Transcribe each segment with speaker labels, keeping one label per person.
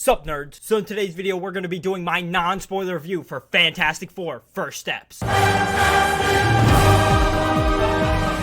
Speaker 1: Sup nerds, so in today's video we're going to be doing my non-spoiler review for Fantastic Four First Steps.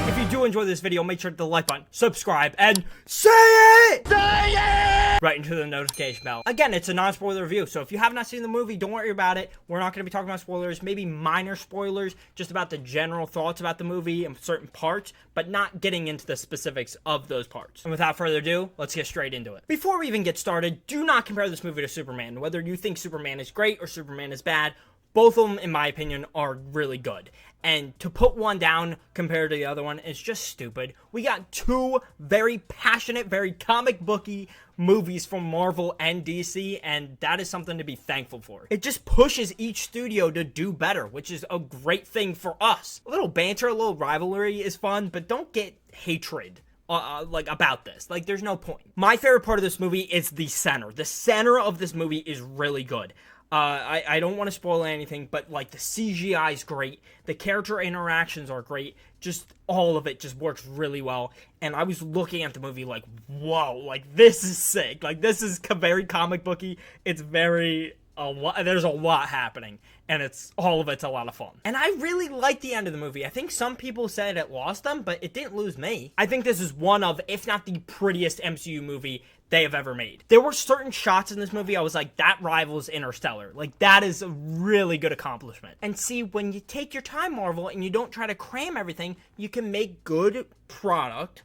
Speaker 1: If you do enjoy this video, make sure to hit the like button, subscribe, and say it! Say it! Right into the notification bell. Again, it's a non-spoiler review, so if you have not seen the movie, don't worry about it. We're not going to be talking about spoilers, maybe minor spoilers, just about the general thoughts about the movie and certain parts, but not getting into the specifics of those parts. And without further ado, let's get straight into it. Before we even get started, do not compare this movie to Superman. Whether you think Superman is great or Superman is bad, both of them, in my opinion, are really good. And to put one down compared to the other one is just stupid. We got two very passionate, very comic booky movies from Marvel and DC, and that is something to be thankful for. It just pushes each studio to do better, which is a great thing for us. A little banter, a little rivalry is fun, but don't get hatred. About this. There's no point. My favorite part of this movie is the center. The center of this movie is really good. I don't want to spoil anything, but the CGI is great. The character interactions are great. Just all of it just works really well. And I was looking at the movie like, whoa, this is sick. This is very comic booky. It's very there's a lot happening, and all of it's a lot of fun. And I really like the end of the movie. I think some people said it lost them, but it didn't lose me. I think this is one of, if not the prettiest MCU movie they have ever made. There were certain shots in this movie I was like, that rivals Interstellar. That is a really good accomplishment. And see, when you take your time, Marvel, and you don't try to cram everything, you can make good product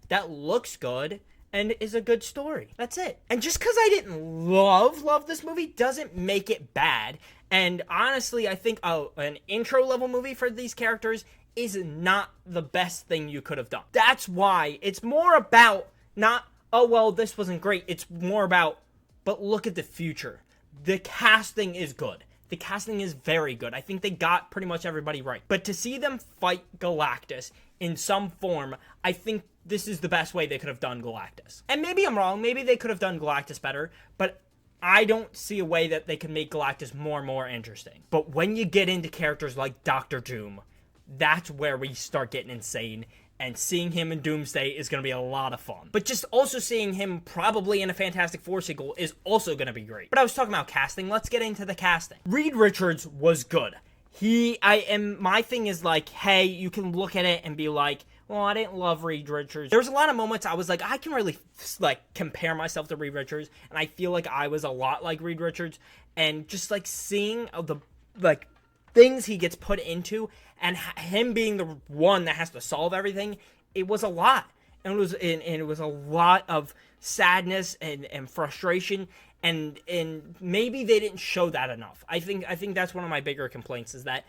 Speaker 1: that looks good and is a good story. That's it. And just because I didn't love this movie doesn't make it bad. And honestly, I think an intro level movie for these characters is not the best thing you could have done. That's why it's more about not, oh, well, this wasn't great. It's more about, but look at the future. The casting is good. The casting is very good. I think they got pretty much everybody right. But to see them fight Galactus in some form, I think this is the best way they could have done Galactus. And maybe I'm wrong. Maybe they could have done Galactus better. But I don't see a way that they can make Galactus more and more interesting. But when you get into characters like Doctor Doom, that's where we start getting insane. And seeing him in Doomsday is going to be a lot of fun. But just also seeing him probably in a Fantastic Four sequel is also going to be great. But I was talking about casting. Let's get into the casting. Reed Richards was good. My thing is hey, you can look at it and be like, well, I didn't love Reed Richards. There was a lot of moments I was like, I can really compare myself to Reed Richards. And I feel like I was a lot like Reed Richards. And just seeing the things he gets put into and him being the one that has to solve everything, it was a lot. And it was a lot of sadness and frustration, and maybe they didn't show that enough. I think that's one of my bigger complaints, is that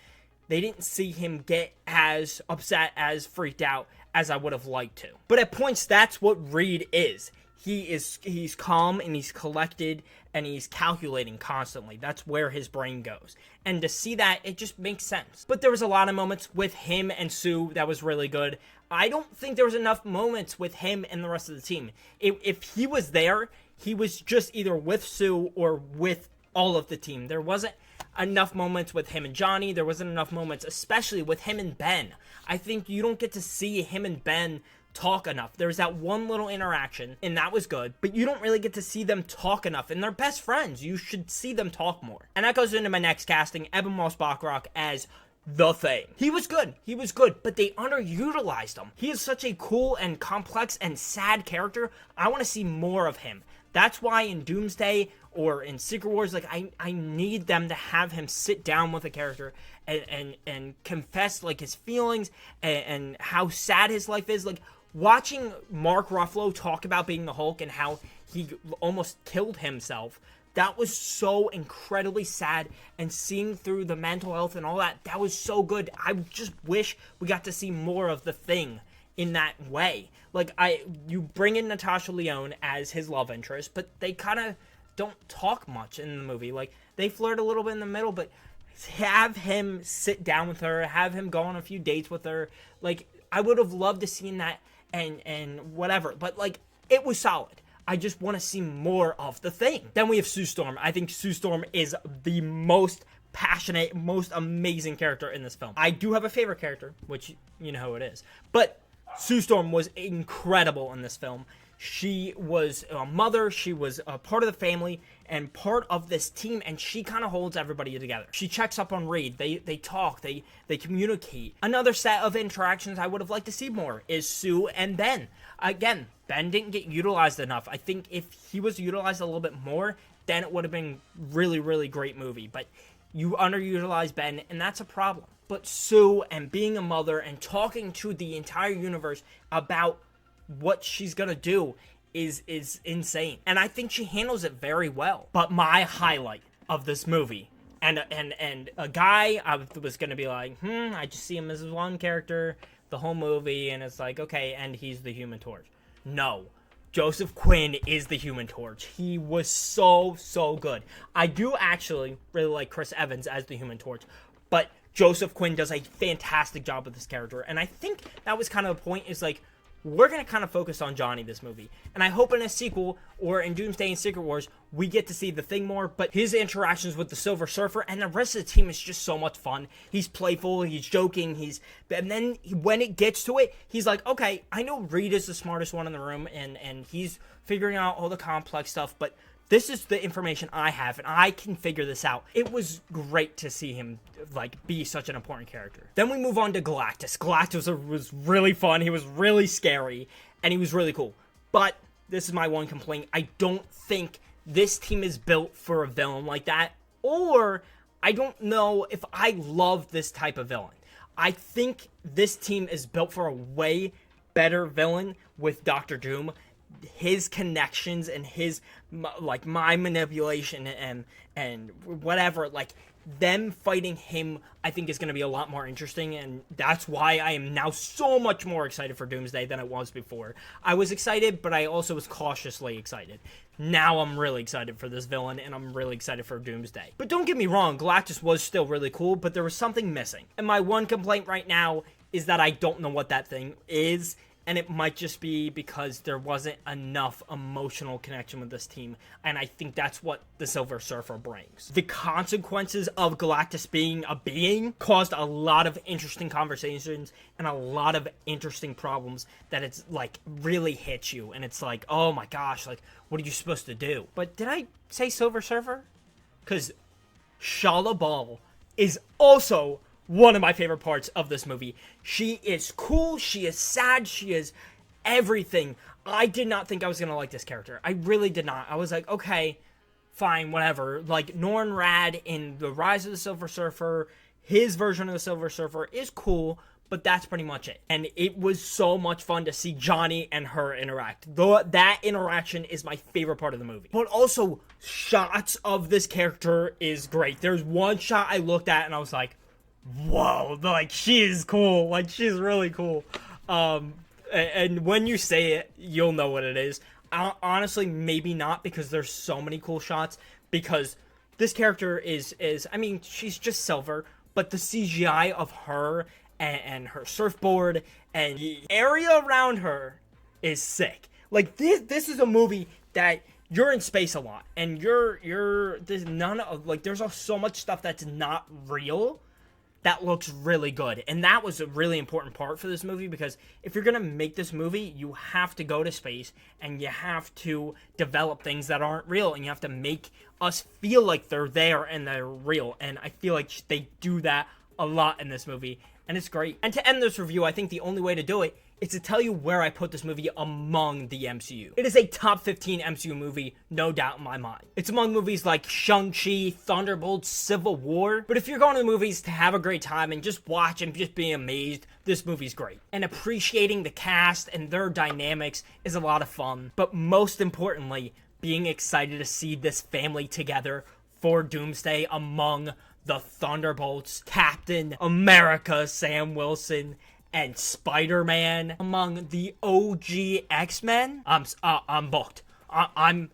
Speaker 1: they didn't see him get as upset, as freaked out as I would have liked to. But at points, that's what Reed is. He's calm and he's collected and he's calculating constantly. That's where his brain goes. And to see that, it just makes sense. But there was a lot of moments with him and Sue that was really good. I don't think there was enough moments with him and the rest of the team. If he was there, he was just either with Sue or with all of the team. There wasn't enough moments with him and Johnny. There wasn't enough moments, especially with him and Ben. I think you don't get to see him and Ben talk enough. There's that one little interaction, and that was good, but you don't really get to see them talk enough, and they're best friends. You should see them talk more. And that goes into my next casting, Eben Moss-Bachrach as The Thing. He was good, but they underutilized him. He is such a cool and complex and sad character. I want to see more of him. That's why in Doomsday or in Secret Wars, I need them to have him sit down with a character and confess his feelings and how sad his life is. Watching Mark Ruffalo talk about being the Hulk and how he almost killed himself, that was so incredibly sad, and seeing through the mental health and all that was so good. I just wish we got to see more of the Thing in that way. You bring in Natasha Lyonne as his love interest, but they kind of don't talk much in the movie. They flirt a little bit in the middle, but have him sit down with her, have him go on a few dates with her. I would have loved to seen that and whatever, but it was solid. I just want to see more of the Thing. Then we have Sue Storm. I think Sue Storm is the most passionate, most amazing character in this film. I do have a favorite character, which you know who it is, but Sue Storm was incredible in this film. She was a mother, she was a part of the family, and part of this team, and she kind of holds everybody together. She checks up on Reed, they talk, they communicate. Another set of interactions I would have liked to see more is Sue and Ben. Again, Ben didn't get utilized enough. I think if he was utilized a little bit more, then it would have been really, really great movie. But you underutilize Ben, and that's a problem. But Sue and being a mother and talking to the entire universe about what she's gonna do is insane, and I think she handles it very well. But my highlight of this movie, and a guy I was gonna be like, I just see him as one character the whole movie, and it's like, okay, and he's the Human Torch. No, Joseph Quinn is the Human Torch. He was so good. I do actually really like Chris Evans as the Human Torch, but Joseph Quinn does a fantastic job with this character, and I think that was kind of the point, is like, we're going to kind of focus on Johnny this movie. And I hope in a sequel, or in Doomsday and Secret Wars, we get to see the Thing more. But his interactions with the Silver Surfer and the rest of the team is just so much fun. He's playful, he's joking, and then when it gets to it, he's like, okay, I know Reed is the smartest one in the room, and he's figuring out all the complex stuff, but this is the information I have, and I can figure this out. It was great to see him, like, be such an important character. Then we move on to Galactus. Galactus was really fun. He was really scary, and he was really cool. But this is my one complaint. I don't think this team is built for a villain like that, or I don't know if I love this type of villain. I think this team is built for a way better villain with Doctor Doom. His connections and his, like, mind manipulation and whatever, like, them fighting him, I think is going to be a lot more interesting, and that's why I am now so much more excited for Doomsday than I was before. I was excited, but I also was cautiously excited. Now I'm really excited for this villain, and I'm really excited for Doomsday. But don't get me wrong, Galactus was still really cool, but there was something missing. And my one complaint right now is that I don't know what that thing is. And it might just be because there wasn't enough emotional connection with this team. And I think that's what the Silver Surfer brings. The consequences of Galactus being a being caused a lot of interesting conversations and a lot of interesting problems that it's like really hits you. And it's like, oh my gosh, like, what are you supposed to do? But did I say Silver Surfer? Because Shala Ball is also one of my favorite parts of this movie. She is cool, she is sad, she is everything. I did not think I was gonna like this character. I really did not. I was like, okay, fine, whatever. Like, Norrin Rad in The Rise of the Silver Surfer, his version of the Silver Surfer is cool, but that's pretty much it. And it was so much fun to see Johnny and her interact. That interaction is my favorite part of the movie. But also, shots of this character is great. There's one shot I looked at and I was like, whoa, like, she is cool. Like, she's really cool. And when you say it, you'll know what it is. Honestly, maybe not, because there's so many cool shots. Because this character is I mean, she's just silver, but the CGI of her and her surfboard and the area around her is sick. Like, this is a movie that you're in space a lot, and there's none of, like, there's so much stuff that's not real that looks really good. And that was a really important part for this movie, because if you're gonna make this movie, you have to go to space and you have to develop things that aren't real, and you have to make us feel like they're there and they're real. And I feel like they do that a lot in this movie, and it's great. And to end this review, I think the only way to do it is to tell you where I put this movie among the MCU. It is a top 15 MCU movie, no doubt in my mind. It's among movies like Shang-Chi, Thunderbolts, Civil War. But if you're going to the movies to have a great time and just watch and just be amazed, this movie's great. And appreciating the cast and their dynamics is a lot of fun. But most importantly, being excited to see this family together for Doomsday among the Thunderbolts, Captain America, Sam Wilson, and Spider-Man, among the OG X-Men. I'm booked. I'm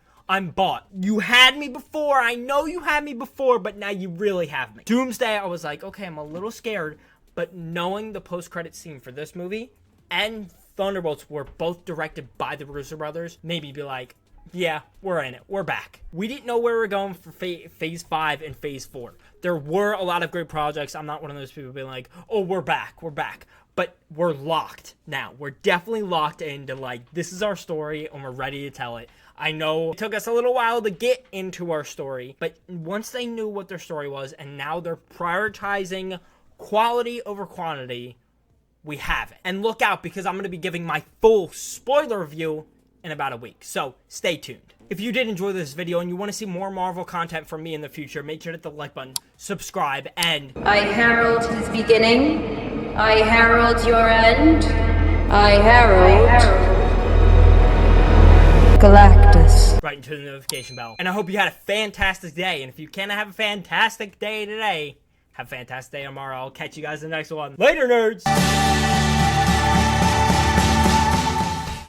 Speaker 1: bought. You had me before. I know you had me before, but now you really have me. Doomsday, I was like, okay, I'm a little scared, but knowing the post-credit scene for this movie and Thunderbolts were both directed by the Russo brothers, made me be like, yeah, we're in it. We're back. We didn't know where we were going for phase 5 and phase 4. There were a lot of great projects. I'm not one of those people being like, oh, we're back. We're back. but we're locked now. We're definitely locked into, like, this is our story and we're ready to tell it. I know it took us a little while to get into our story, but once they knew what their story was and now they're prioritizing quality over quantity, we have it. And look out, because I'm going to be giving my full spoiler review in about a week, so stay tuned. If you did enjoy this video and you want to see more Marvel content from me in the future, make sure to hit the like button, subscribe, and
Speaker 2: I herald his beginning, I herald your end, I herald Galactus.
Speaker 1: right into the notification bell. And I hope you had a fantastic day, and if you can't have a fantastic day today, have a fantastic day tomorrow. I'll catch you guys in the next one. Later, nerds!